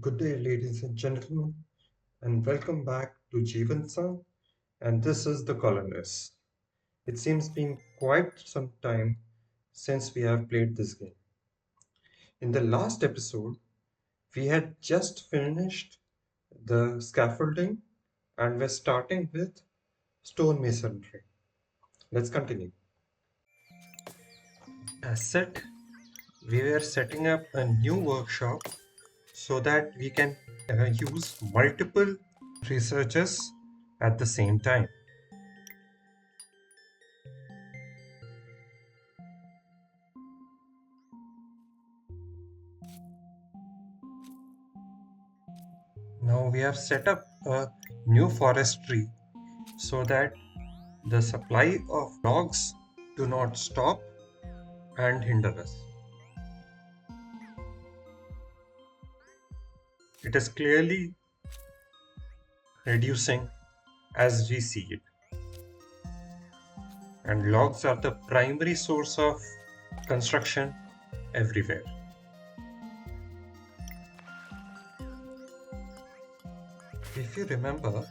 Good day, ladies and gentlemen, and welcome back to Jeevan Sang. And this is the Colonists. It seems been quite some time since we have played this game. In the last episode, we had just finished the scaffolding and we're starting with stonemasonry. Let's continue. As said, we were setting up a new workshop so that we can use multiple researchers at the same time. Now we have set up a new forestry so that the supply of logs do not stop and hinder us. It is clearly reducing as we see it. And logs are the primary source of construction everywhere. If you remember,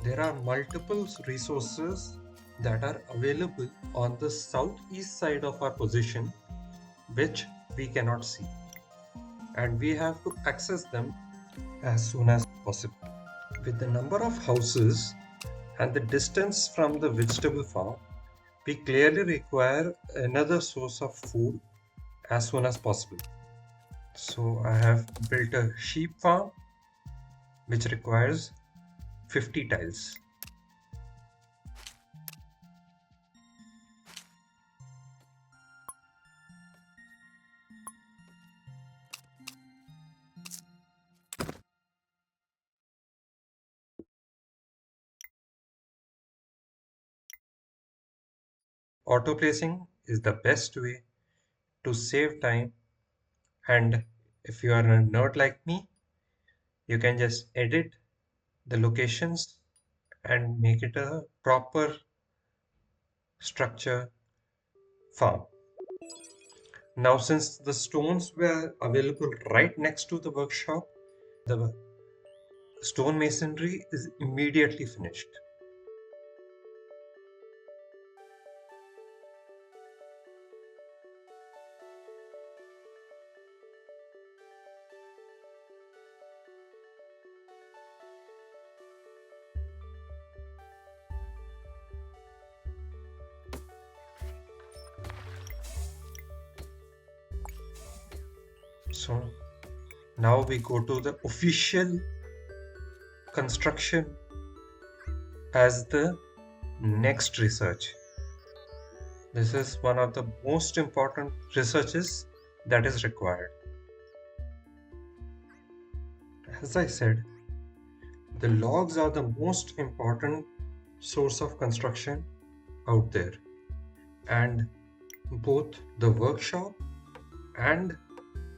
there are multiple resources that are available on the southeast side of our position which we cannot see, and we have to access them as soon as possible. With the number of houses and the distance from the vegetable farm, we clearly require another source of food as soon as possible. So I have built a sheep farm which requires 50 tiles. Auto placing is the best way to save time, and if you are a nerd like me, you can just edit the locations and make it a proper structure farm. Now, since the stones were available right next to the workshop, the stone masonry is immediately finished. So now we go to the official construction as the next research. This is one of the most important researches that is required. As I said, the logs are the most important source of construction out there, and both the workshop and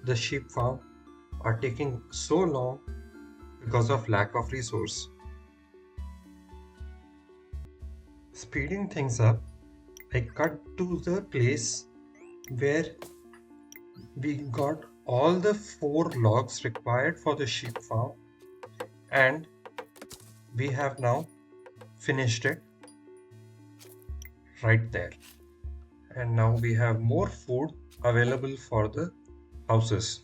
the sheep farm are taking so long because of lack of resource. Speeding things up, I cut to the place where we got all the 4 logs required for the sheep farm, and we have now finished it right there. And now we have more food available for the houses.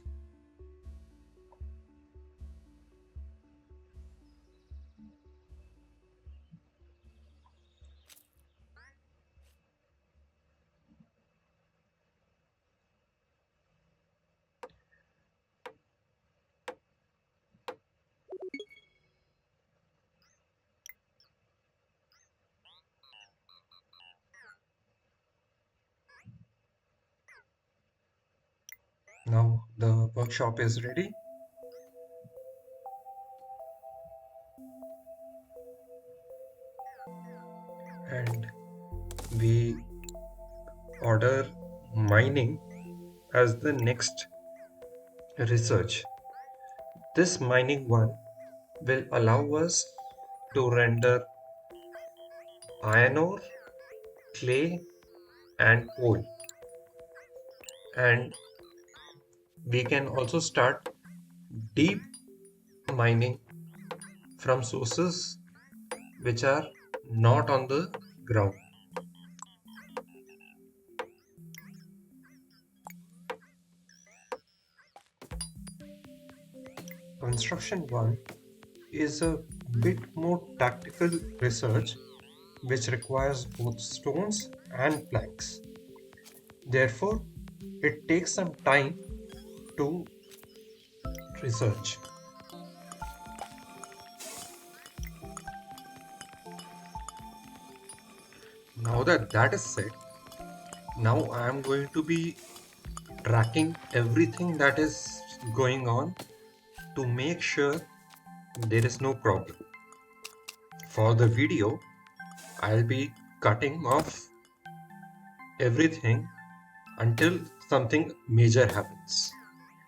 Now the workshop is ready, and we order mining as the next research. This mining one will allow us to render iron ore, clay, and coal. And we can also start deep mining from sources which are not on the ground. Construction 1 is a bit more tactical research which requires both stones and planks. Therefore, it takes some time to research. Now that that is said, now I am going to be tracking everything that is going on to make sure there is no problem. For the video, I'll be cutting off everything until something major happens.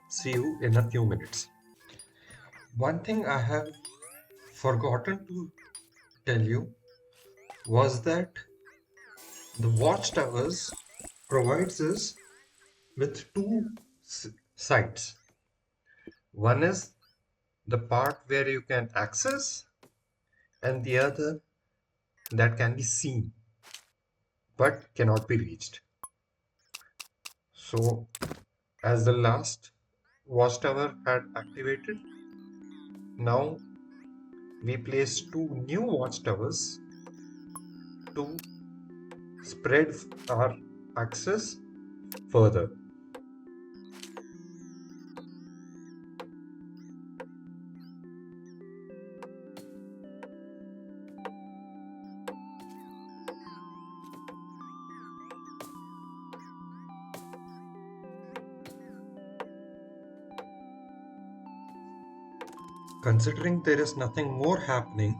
See you in a few minutes. One thing I have forgotten to tell you was that the watchtowers provides us with two sides. One is the part where you can access, and the other that can be seen but cannot be reached. So, as the last watchtower had activated, now we place two new watchtowers to spread our access further. Considering there is nothing more happening,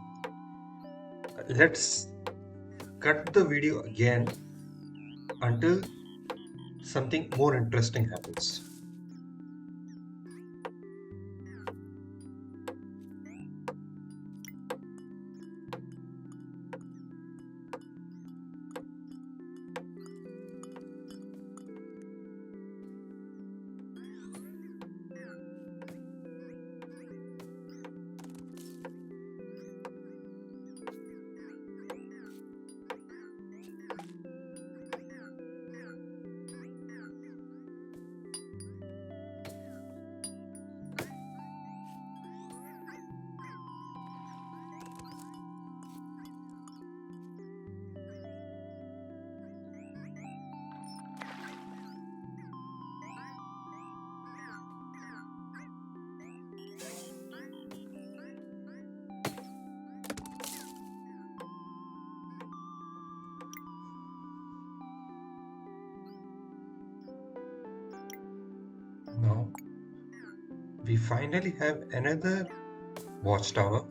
let's cut the video again until something more interesting happens. Now we finally have another watchtower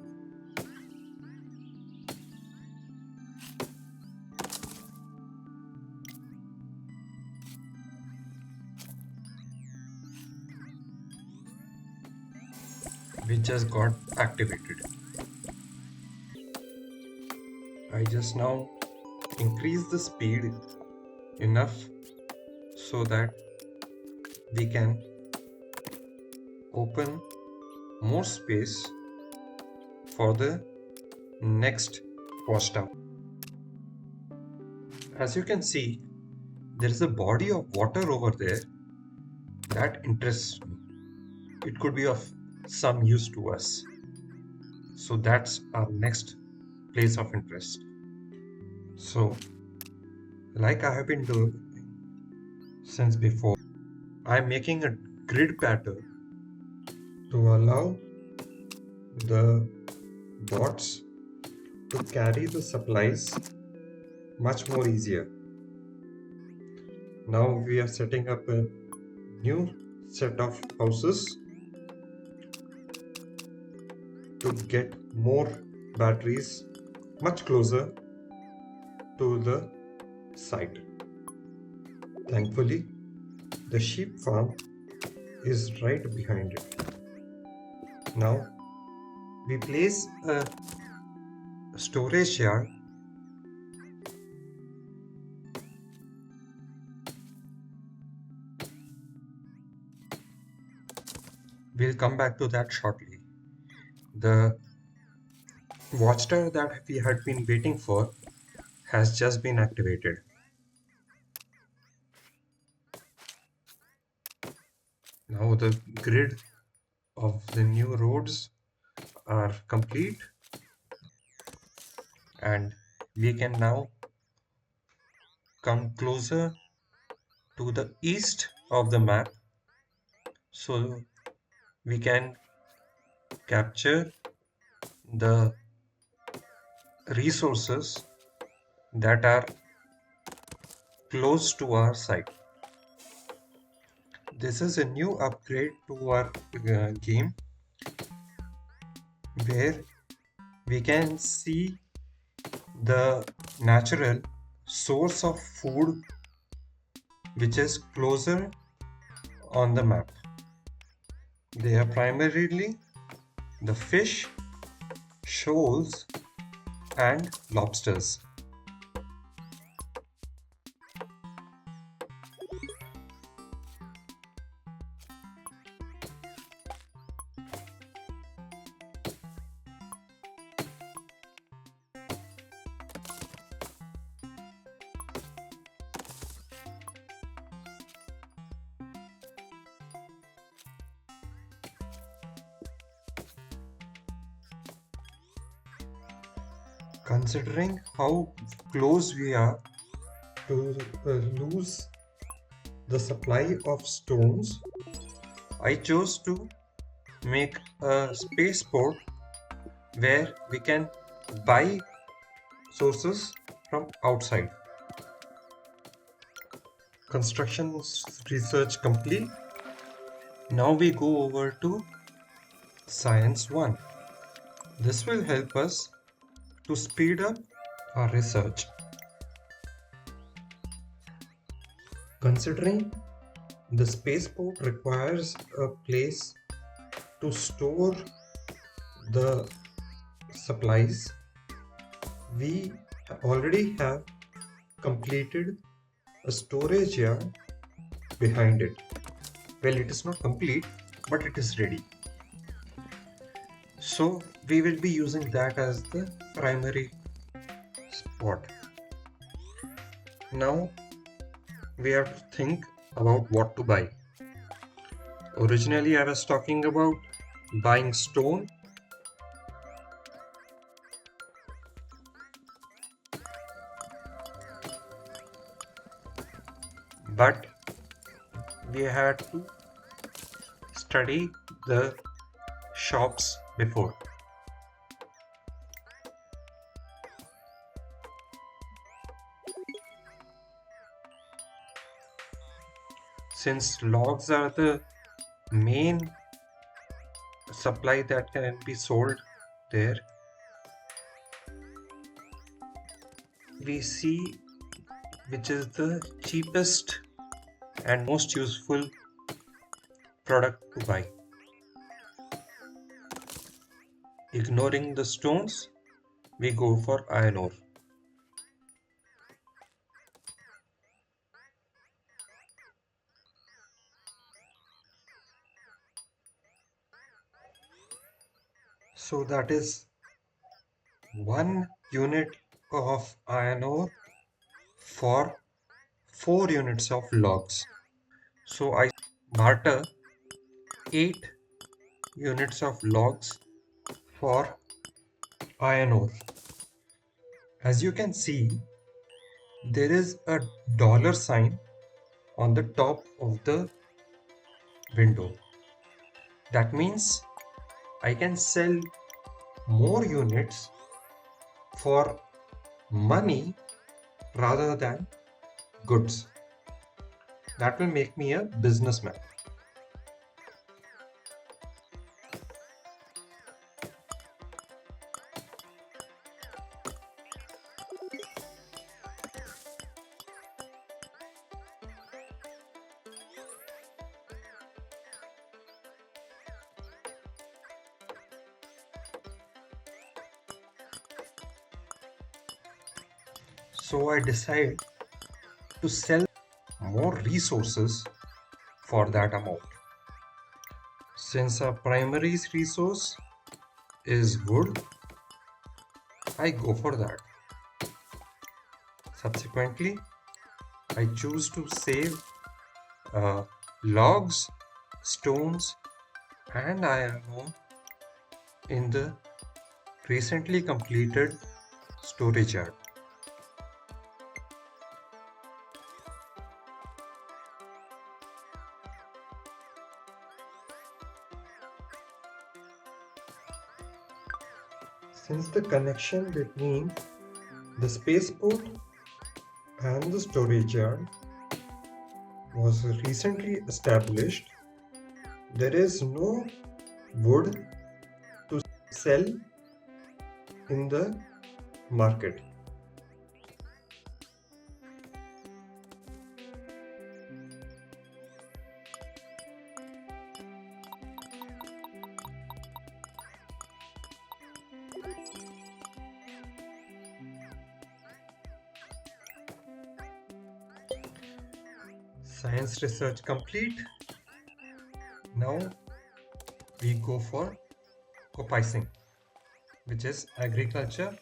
which just got activated. I just now increase the speed enough so that we can open more space for the next watchtower. As you can see, there is a body of water over there that interests me. It could be of some use to us. So that's our next place of interest. So, like I have been doing since before, I'm making a grid pattern to allow the bots to carry the supplies much more easier. Now we are setting up a new set of houses to get more batteries much closer to the site. Thankfully, the sheep farm is right behind it. Now we place a storage yard we'll come back to that shortly. The watchtower that we had been waiting for has just been activated. Now the grid of the new roads are complete, and we can now come closer to the east of the map so we can capture the resources that are close to our site. This is a new upgrade to our game where we can see the natural source of food which is closer on the map. They are primarily the fish, shoals, and lobsters. Considering how close we are to lose the supply of stones, I chose to make a spaceport where we can buy sources from outside. Construction research complete. Now we go over to Science 1. This will help us to speed up our research. Considering the spaceport requires a place to store the supplies, we already have completed a storage yard behind it. Well, it is not complete, but it is ready. So we will be using that as the primary spot. Now we have to think about what to buy. Originally I was talking about buying stone, but we had to study the shops before. Since logs are the main supply that can be sold there, we see which is the cheapest and most useful product to buy. Ignoring the stones, we go for iron ore. So that is 1 unit of iron ore for 4 units of logs. So I barter 8 units of logs for iron ore. As you can see, there is a dollar sign on the top of the window. That means I can sell more units for money rather than goods. That will make me a businessman. So I decide to sell more resources for that amount. Since our primary resource is wood, I go for that. Subsequently, I choose to save uh, logs, stones, and iron ore in the recently completed storage yard. Since the connection between the spaceport and the storage yard was recently established, there is no wood to sell in the market. Science research complete. Now we go for copicing, which is agriculture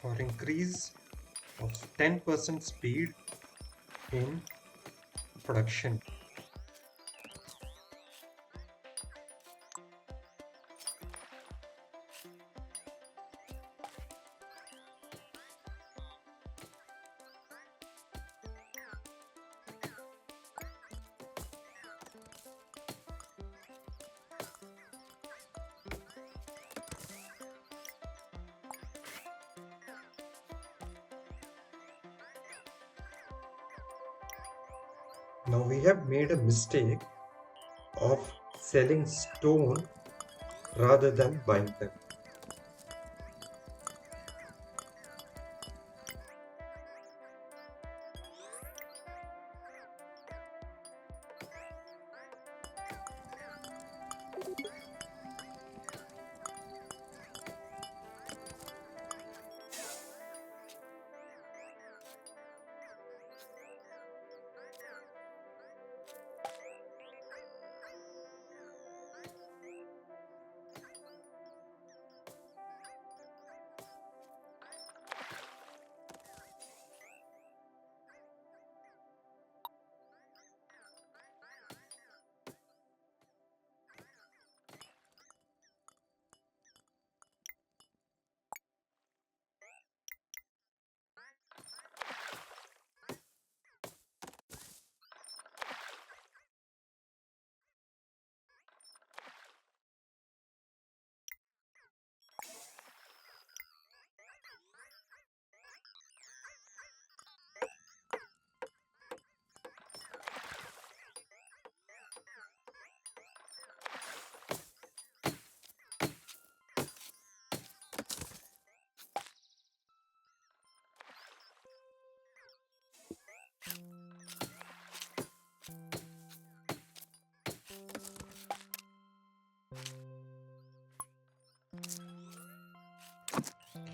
for increase of 10% speed in production. Now we have made a mistake of selling stone rather than buying them.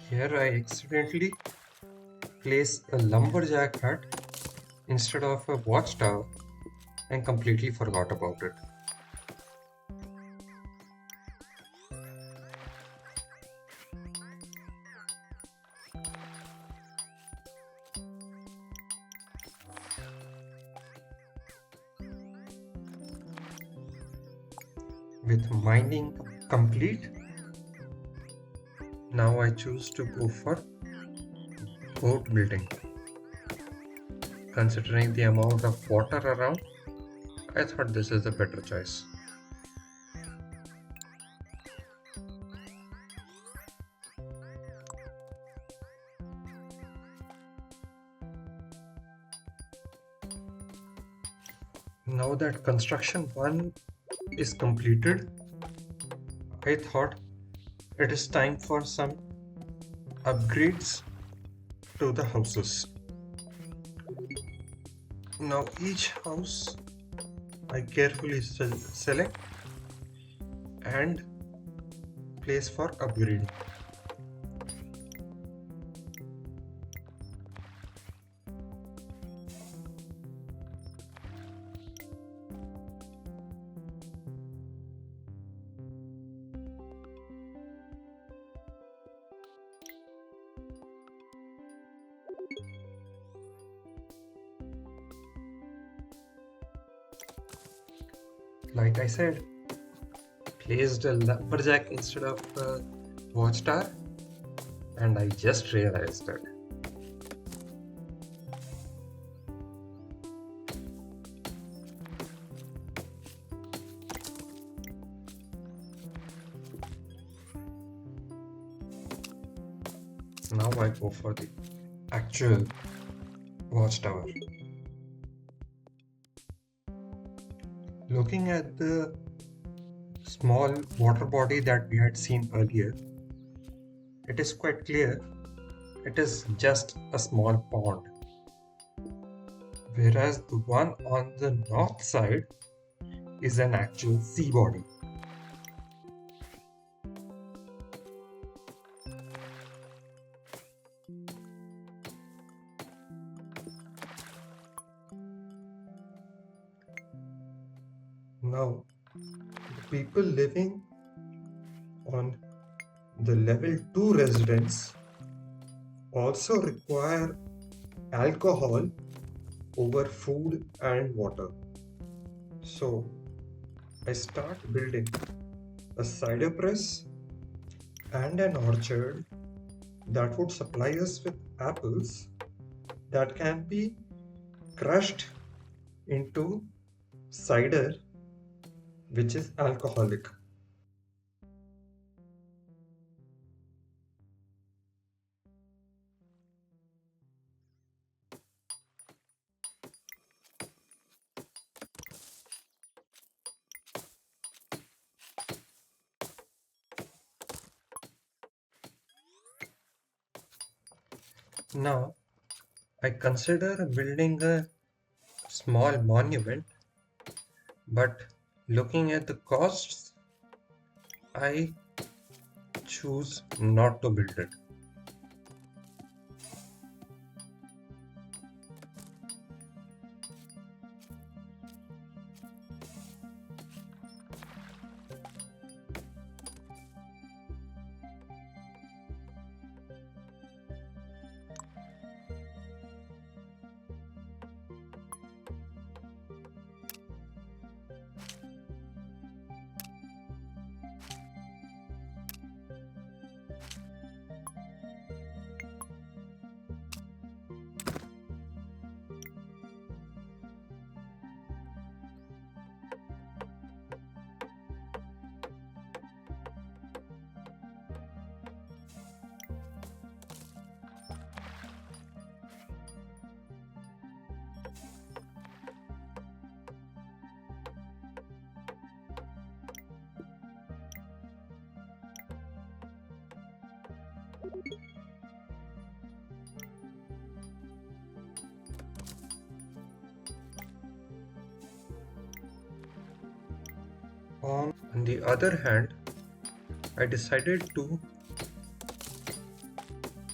Here I accidentally place a lumberjack hut instead of a watchtower and completely forgot about it. With mining complete, now I choose to go for boat building. Considering the amount of water around, I thought this is a better choice. Now that construction 1 is completed, I thought it is time for some upgrades to the houses. Now each house I carefully select and place for upgrading. Like I said, placed a lumberjack instead of a watchtower, and I just realized it. Now I go for the actual watchtower. Looking at the small water body that we had seen earlier, it is quite clear it is just a small pond. Whereas the one on the north side is an actual sea body. Now, the people living on the level 2 residence also require alcohol over food and water. So, I start building a cider press and an orchard that would supply us with apples that can be crushed into cider, which is alcoholic. Now, I consider building a small monument, but looking at the costs, I choose not to build it. On the other hand, I decided to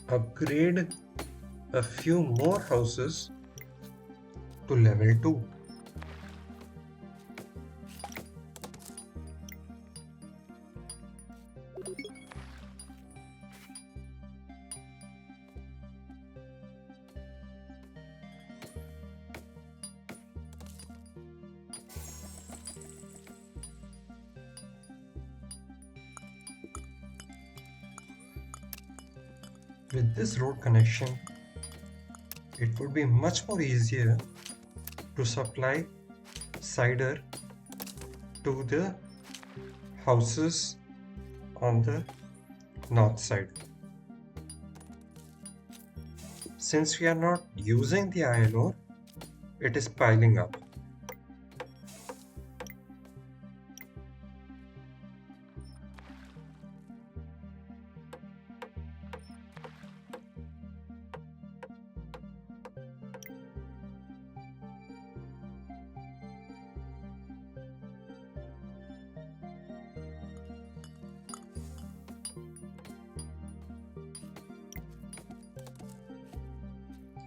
upgrade a few more houses to level 2. With this road connection, it would be much more easier to supply cider to the houses on the north side. Since we are not using the iron ore, it is piling up.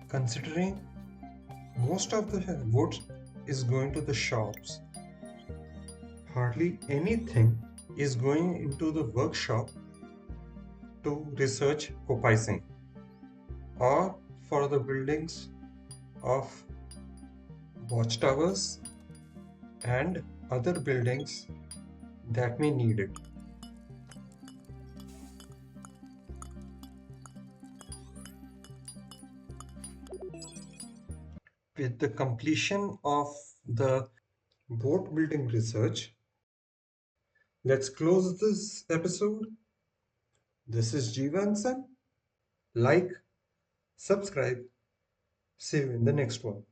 Considering most of the wood is going to the shops, hardly anything is going into the workshop to research coppicing or for the buildings of watchtowers and other buildings that may need it. With the completion of the boat building research, let's close this episode. This is Jivansan. Like, subscribe. See you in the next one.